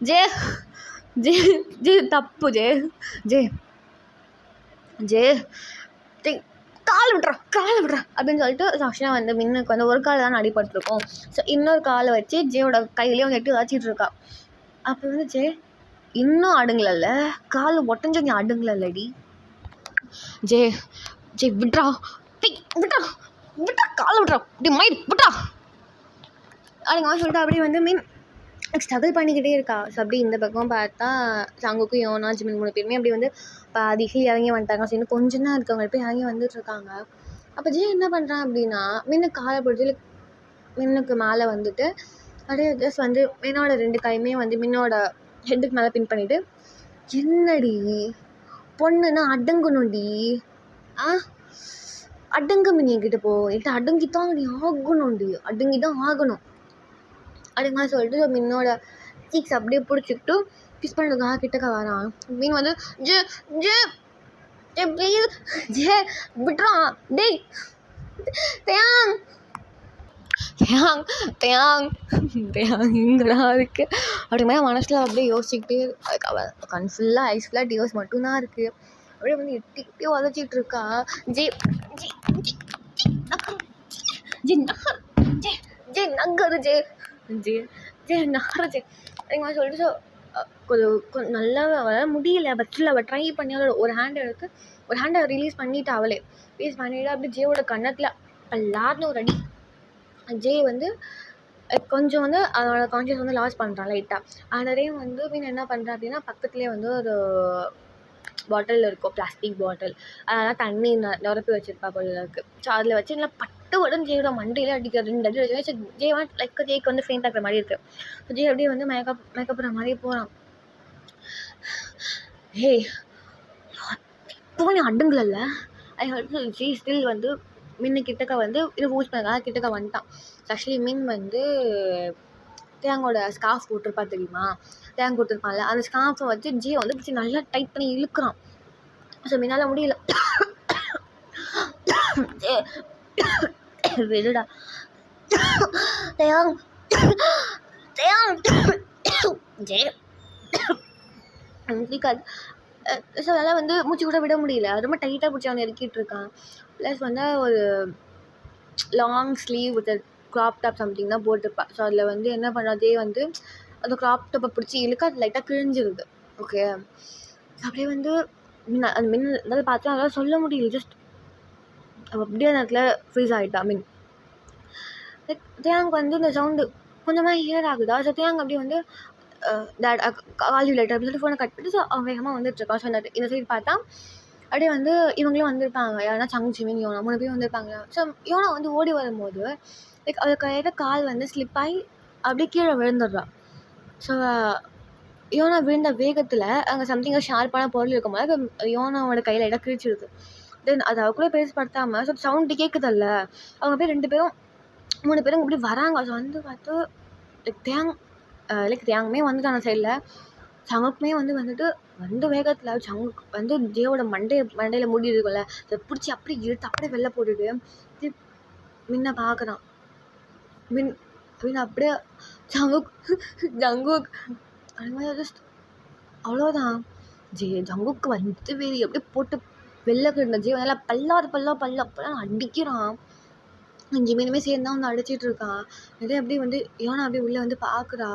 ஜே ஜே ஜே தப்பு ஜே ஜே ஜே காலை விட்றா அப்படின்னு சொல்லிட்டு சாக்ஷனா வந்து மின்னுக்கு வந்து ஒரு கால் தான் அடிபட்டுருக்கோம். ஸோ இன்னொரு காலை வச்சு ஜேயோட கையிலேயே வந்துட்டு வச்சிட்டு இருக்கா. அப்போ வந்து ஜே இன்னும் அடுங்களல்ல கால் ஒட்டஞ்ச நீ அடுங்களல்லடி ஜே விட்றா காலை விட்றா இப்படி மயிர் விட்றா அப்படிங்க சொல்லிட்டு அப்படியே வந்து மீன் ஸ்ட்ரகிள் பண்ணிக்கிட்டே இருக்கா. ஸோ அப்படி இந்த பக்கம் பார்த்தா ஜங்குக்கும் யோனா ஜிமின் 3 பேருமே அப்படி வந்து பாதி ஹில் இறங்கி வந்துட்டாங்க. ஸோ இன்னும் கொஞ்சம் தான் இருக்கவங்க போய் இறங்கி வந்துட்டுருக்காங்க. அப்போ ஜே என்ன பண்ணுறான் அப்படின்னா மீனுக்கு காலை பிடிச்சி மீனுக்கு மேலே வந்துட்டு அப்படியே ஜஸ்ட் வந்து மீனோட 2 கையுமே வந்து மீனோட ஹெட்டுக்கு மேலே பின் பண்ணிவிட்டு என்னடி பொண்ணுன்னா அடங்கணும்டி அடங்கு மீன் என்கிட்ட போ என்கிட்ட அடங்கித்தான் நீ அடங்கி தான் ஆகணும் அப்படிங்க மாதிரி சொல்லிட்டு மீனோட சீக்ஸ் அப்படியே பிடிச்சிக்கிட்டு கிஸ் பண்ணுறதுக்காக கிட்டக்க வரான். மீன் வந்து ஜே ஜே ஜே ப்ளீஸ் ஜே விட்றான் டேய் எங்கடா இருக்கு அப்படிங்கிற மனசில் அப்படியே யோசிச்சுக்கிட்டே அவள் கண் ஃபுல்லாக ஐஸ் ஃபுல்லாக டியோஸ் மட்டும்தான் இருக்குது. அப்படியே வந்து எட்டி உதச்சிட்டு இருக்கா. ஜே ஜே ஜே ஜே ஜே நகரு ஜே ஜே ஜே நகரு ஜே அப்படிங்கிற சொல்லிட்டு ஸோ கொஞ்சம் நல்லா அவளால் முடியல. பட்சில் அவள் ட்ரை பண்ணி அவளோட ஒரு ஹேண்டை ரிலீஸ் பண்ணிவிட்டு அப்படி ஜேவோட கன்னத்தில் பல்லார்னு ஒரு அடி. ஜே வந்து கொஞ்சம் வந்து அதோட கான்ஷியஸ் வந்து லாஸ் பண்ணுறான் லைட்டாக. அதனாலேயும் வந்து மீன் என்ன பண்ணுறான் அப்படின்னா பக்கத்துலேயே வந்து ஒரு பாட்டில் இருக்கும், பிளாஸ்டிக் பாட்டில். அதெல்லாம் தண்ணி நிரப்பி வச்சுருப்பா போல இருக்குது. ஸோ அதில் வச்சு இல்லை பட்டு உடனே ஜேயோட மண்டையில் அடிக்கிற 2 அடி வச்சு ஜே ஜேக்கு வந்து ஃபெயிண்ட் ஆகிற மாதிரி இருக்குது. ஸோ ஜே அப்படியே வந்து மேக்கப் பண்ணுற மாதிரி போகிறான். ஹே இப்போ நீ அடுங்களல்ல அது ஜே ஸ்டில் வந்து மீன் கிட்டக்க வந்து இது யூஸ் பண்ணதுக்காக கிட்டக்க வந்துட்டான். ஆக்சுவலி மீன் வந்து தேங்கோட ஸ்கார்ஃப் போட்டிருப்பா தெரியுமா, தேங்க கொடுத்துருப்பான்ல அந்த ஸ்கார்ஃபை வச்சு ஜே வந்து பிடிச்சி நல்லா டைட் பண்ணி இழுக்கிறான். ஸோ மீனால் முடியல விடுடா தேங் ஜே பிடிக்காது. ஸோ அதெல்லாம் வந்து மூச்சு கூட விட முடியல, ரொம்ப டைட்டாக பிடிச்சி அவனை இறக்கிட்டு இருக்கான். ப்ளஸ் வந்து ஒரு long sleeve with crop top something தான் போட்டிருப்பா. ஸோ அதில் வந்து என்ன பண்ணுறதே வந்து அந்த க்ராப் டாப்பை பிடிச்சி இழுக்க அது லைட்டாக கிழிஞ்சிருது. ஓகே அப்படியே வந்து அந்த மின் அதாவது பார்த்தா அதெல்லாம் சொல்ல முடியல. ஜஸ்ட் அப்படியே அந்த இடத்துல ஃப்ரீஸ் ஆகிட்டா. மீன் தேங்க் வந்து இந்த சவுண்டு கொஞ்சமாக ஹியர் ஆகுதா. ஸோ தேங்க் அப்படியே வந்து டேட் கால் யூ லேட்டர் அப்படின்னு சொல்லிட்டு ஃபோனை கட் பண்ணிட்டு ஸோ அவன் வேகமாக வந்துட்டுருக்கான். ஸோ இந்த சைடு பார்த்தா அப்படியே வந்து இவங்களும் வந்திருப்பாங்க. யாருன்னா சங் ஜிமின் யோனா 3 பேரும் வந்திருப்பாங்க. ஸோ யோனா வந்து ஓடி வரும்போது லைக் அது கையில் கால் வந்து ஸ்லிப் ஆகி அப்படியே கீழே விழுந்துடுறான். ஸோ யோனா விழுந்த வேகத்தில் அங்கே சம்திங் ஷார்ப்பான பொருள் இருக்கும்போது யோனாவோட கையில் இடம் கிழிச்சிடுது. தென் அது அவக்குள்ளே பேசப்படுத்தாமல் ஸோ சவுண்டு கேட்குதல்ல அவங்க போய் 2 பேரும் 3 பேரும் இப்படி வராங்க. ஸோ வந்து பார்த்து தேங்குமே வந்துட்டு அந்த சைடில் சங்குக்குமே வந்துட்டு வந்து வேகத்தில் சங்குக்கு வந்து ஜேவோட மண்டையில் மூடி இருக்கும்ல அதை பிடிச்சி அப்படியே இழுத்து அப்படியே வெளில போட்டுட்டு மின்ன பார்க்குறான். மின் அப்படியே ஜங்குக் அது மாதிரி ஜஸ்ட் அவ்வளோதான். ஜங்குக்கு வந்து வேறு அப்படியே போட்டு வெளில கிடந்த ஜே நல்லா பல்லாம் அடிக்கிறான். ஜிமினுமே சேர்ந்து தான் வந்து அடிச்சிட்டு இருக்கான். அப்படியே வந்து யோனா அப்படியே உள்ளே வந்து பார்க்குறா.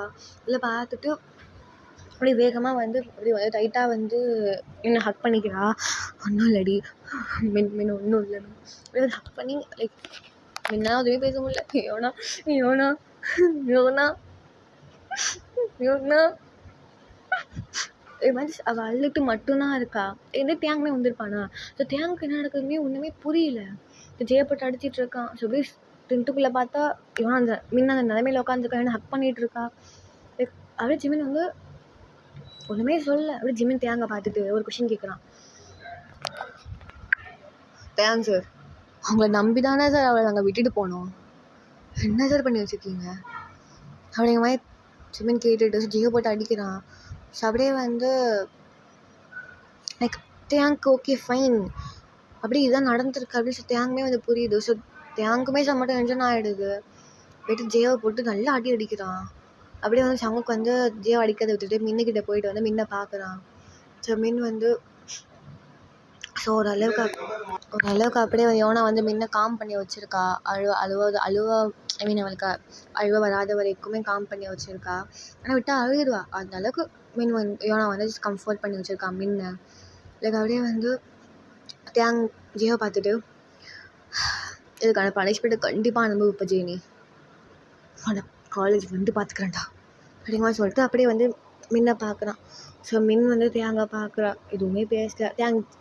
உள்ளே பார்த்துட்டு அப்படியே வேகமாக வந்து அப்படியே வந்து டைட்டாக வந்து என்னை ஹக் பண்ணிக்கிறா. ஒன்றும் இல்லடி மின் ஒன்றும் இல்லை அப்படியே ஹக் பண்ணி லைக் மின்னா எதுவுமே பேச முடியல. யோனா யோனா யோனா யோனா இது மாதிரி அவள் அழுதுட்டு மட்டும்தான் இருக்கா. எந்த தேங்குமே வந்திருப்பானா. ஸோ தேங்குக்கு என்ன நடக்குதுமே ஒன்றுமே புரியல. ஜெயப்பட்டு அடிச்சிட்டு இருக்கான். ஸோ அப்படியே டென்ட்டுக்குள்ளே பார்த்தா இவன் அந்த மின்ன அந்த நிலைமையில உட்காந்துருக்கான். என்ன ஹக் பண்ணிகிட்டு இருக்கா. லைக் அப்படியே ஜிமின் வந்து ஒன்றுமே சொல்லலை. அப்படியே ஜிமின் தேங்க பார்த்துட்டு ஒரு கொஷின் கேட்குறான். தேங்க் சார், அவங்கள நம்பி தானே சார் அவளை நாங்கள் விட்டுட்டு போனோம், என்ன சார் பண்ணி வச்சுருக்கீங்க அப்படிங்கிற மாதிரி ஜிமின் கேட்டுட்டு ஜியோ போட்டு அடிக்கிறான். ஸோ அப்படியே வந்து லைக் தேங்க் ஓகே ஃபைன் அப்படி இதுதான் நடந்துருக்கு அப்படின்னு சொல்லி தேங்குமே வந்து புரியுது. ஸோ தேங்குமே மட்டும் டென்ஷன் ஆகிடுது. போய்ட்டு ஜியோவை போட்டு நல்லா அடிக்கிறான். அப்படியே வந்து சங்குக்கு வந்து ஜியோ அடிக்கிறத விட்டுட்டு மின்னுக்கிட்ட போயிட்டு வந்து மின்னை பார்க்குறான். ஸோ மின் வந்து ஸோ ஓரளவுக்கு அப்படியே யோனா வந்து முன்ன காம் பண்ணி வச்சுருக்கா. அழுவ ஐ மீன் அவளுக்கு அழுவ வராத வரைக்குமே காம் பண்ணி வச்சுருக்கா. ஆனால் விட்டால் அழுதுடுவா. அந்த அளவுக்கு யோனா வந்து கம்ஃபர்ட் பண்ணி வச்சுருக்கா மின்னை. லைக் அப்படியே வந்து ஜியோ பார்த்துட்டு இதுக்கான பனிஷ்மெண்ட்டு கண்டிப்பாக அனுபவிப்ப ஜெயினி, ஆனால் காலேஜ் வந்து பார்த்துக்கிறேன்டா அப்படிங்கிற மாதிரி சொல்லிட்டு அப்படியே வந்து மின்னை பார்க்குறான். ஸோ மின் வந்து தேங்காய் பார்க்குறா. எதுவுமே பேசல.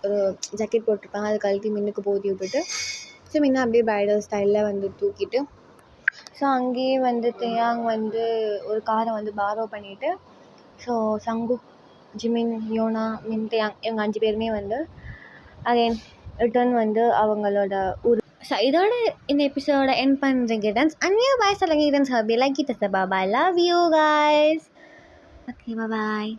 ஒரு ஜாக்கெட் போட்டிருப்பாங்க, அதை கழட்டி மின்னுக்கு போத்தி விட்டுட்டு ஸோ மின்னை அப்படியே ப்ரைடல் ஸ்டைலில் வந்து தூக்கிட்டு ஸோ அங்கேயே வந்து தேயாங் வந்து ஒரு காரை வந்து பாரோ பண்ணிவிட்டு ஸோ சங்கு, ஜிமின், யோனா, மின், தேயாங் இவங்க 5 பேருமே வந்து அகைன் ரிட்டர்ன் வந்து அவங்களோட ஊர். ஸோ இதோட இந்த எபிசோட என் பண்ணுறேன் கிட்டன்ஸ். அந்நிய பாய் சொல்லுங்க kittens. Hope like it bye. Love you guys. Okay bye.